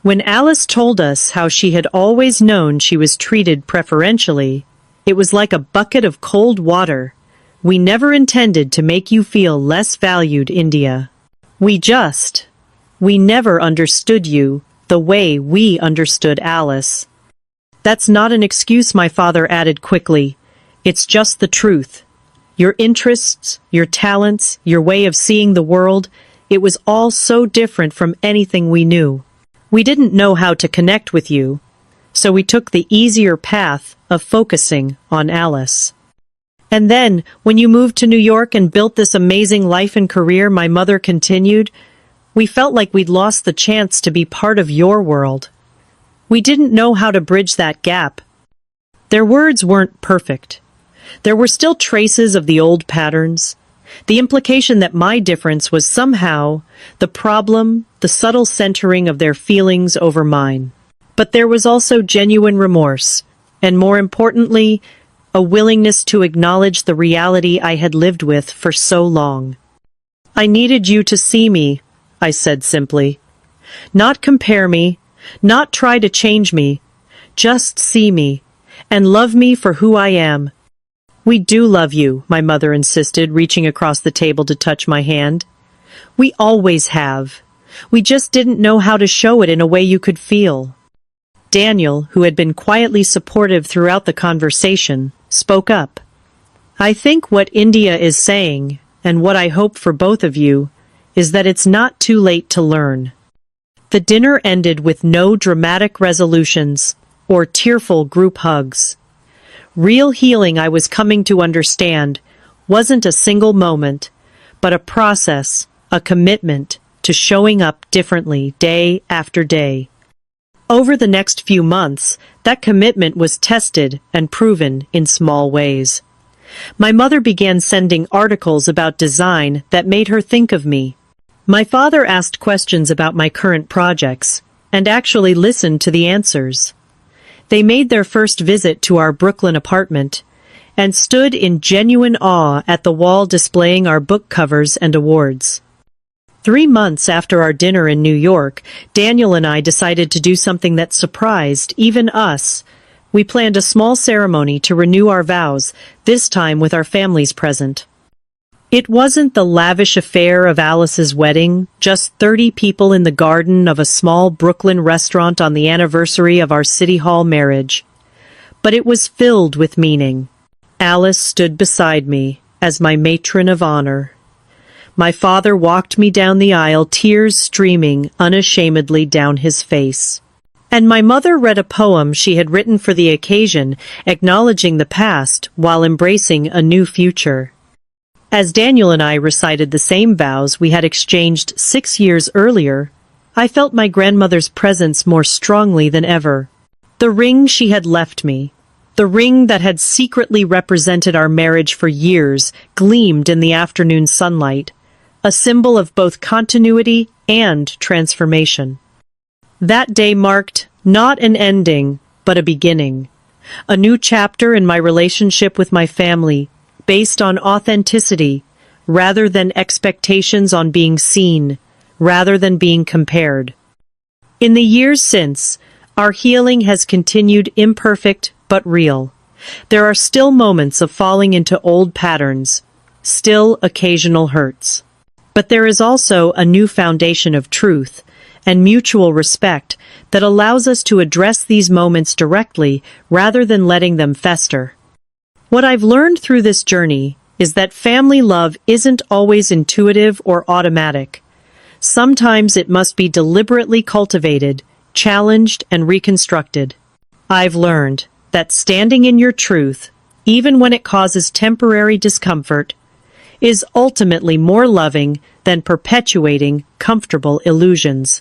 When Alice told us how she had always known she was treated preferentially, it was like a bucket of cold water. "We never intended to make you feel less valued, India. We never understood you the way we understood Alice." "That's not an excuse," my father added quickly. "It's just the truth. Your interests, your talents, your way of seeing the world, it was all so different from anything we knew. We didn't know how to connect with you, so we took the easier path of focusing on Alice. And then, when you moved to New York and built this amazing life and career," my mother continued, "we felt like we'd lost the chance to be part of your world. We didn't know how to bridge that gap." Their words weren't perfect. There were still traces of the old patterns, the implication that my difference was somehow the problem, the subtle centering of their feelings over mine. But there was also genuine remorse, and more importantly, a willingness to acknowledge the reality I had lived with for so long. "I needed you to see me," I said simply. "Not compare me, not try to change me, just see me, and love me for who I am." "We do love you," my mother insisted, reaching across the table to touch my hand. "We always have. We just didn't know how to show it in a way you could feel." Daniel, who had been quietly supportive throughout the conversation, spoke up. "I think what India is saying, and what I hope for both of you, is that it's not too late to learn." The dinner ended with no dramatic resolutions or tearful group hugs. Real healing, I was coming to understand, wasn't a single moment, but a process, a commitment to showing up differently day after day. Over the next few months, that commitment was tested and proven in small ways. My mother began sending articles about design that made her think of me. My father asked questions about my current projects, and actually listened to the answers. They made their first visit to our Brooklyn apartment, and stood in genuine awe at the wall displaying our book covers and awards. 3 months after our dinner in New York, Daniel and I decided to do something that surprised even us. We planned a small ceremony to renew our vows, this time with our families present. It wasn't the lavish affair of Alice's wedding, just 30 people in the garden of a small Brooklyn restaurant on the anniversary of our City Hall marriage. But it was filled with meaning. Alice stood beside me as my matron of honor. My father walked me down the aisle, tears streaming unashamedly down his face. And my mother read a poem she had written for the occasion, acknowledging the past while embracing a new future. As Daniel and I recited the same vows we had exchanged 6 years earlier, I felt my grandmother's presence more strongly than ever. The ring she had left me, the ring that had secretly represented our marriage for years, gleamed in the afternoon sunlight, a symbol of both continuity and transformation. That day marked not an ending, but a beginning. A new chapter in my relationship with my family, based on authenticity, rather than expectations, on being seen, rather than being compared. In the years since, our healing has continued, imperfect but real. There are still moments of falling into old patterns, still occasional hurts. But there is also a new foundation of truth and mutual respect that allows us to address these moments directly rather than letting them fester. What I've learned through this journey is that family love isn't always intuitive or automatic. Sometimes it must be deliberately cultivated, challenged, and reconstructed. I've learned that standing in your truth, even when it causes temporary discomfort, is ultimately more loving than perpetuating comfortable illusions.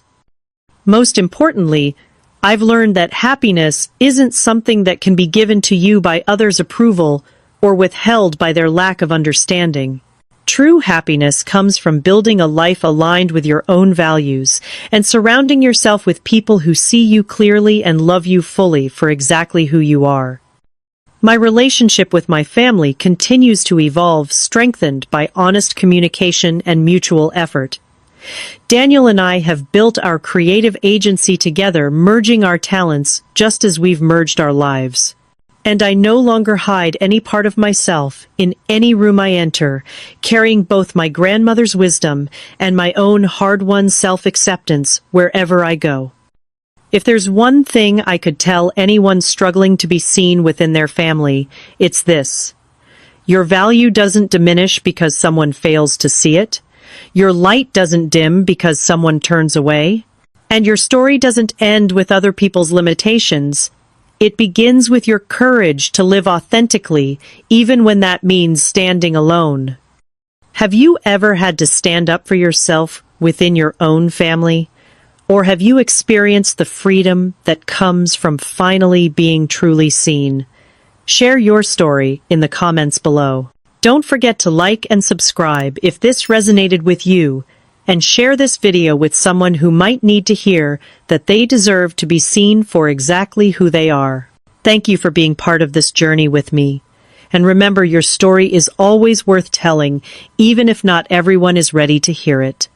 Most importantly, I've learned that happiness isn't something that can be given to you by others' approval or withheld by their lack of understanding. True happiness comes from building a life aligned with your own values and surrounding yourself with people who see you clearly and love you fully for exactly who you are. My relationship with my family continues to evolve, strengthened by honest communication and mutual effort. Daniel and I have built our creative agency together, merging our talents just as we've merged our lives. And I no longer hide any part of myself in any room I enter, carrying both my grandmother's wisdom and my own hard-won self-acceptance wherever I go. If there's one thing I could tell anyone struggling to be seen within their family, it's this: your value doesn't diminish because someone fails to see it. Your light doesn't dim because someone turns away. And your story doesn't end with other people's limitations. It begins with your courage to live authentically, even when that means standing alone. Have you ever had to stand up for yourself within your own family? Or have you experienced the freedom that comes from finally being truly seen? Share your story in the comments below. Don't forget to like and subscribe if this resonated with you, and share this video with someone who might need to hear that they deserve to be seen for exactly who they are. Thank you for being part of this journey with me. And remember, your story is always worth telling, even if not everyone is ready to hear it.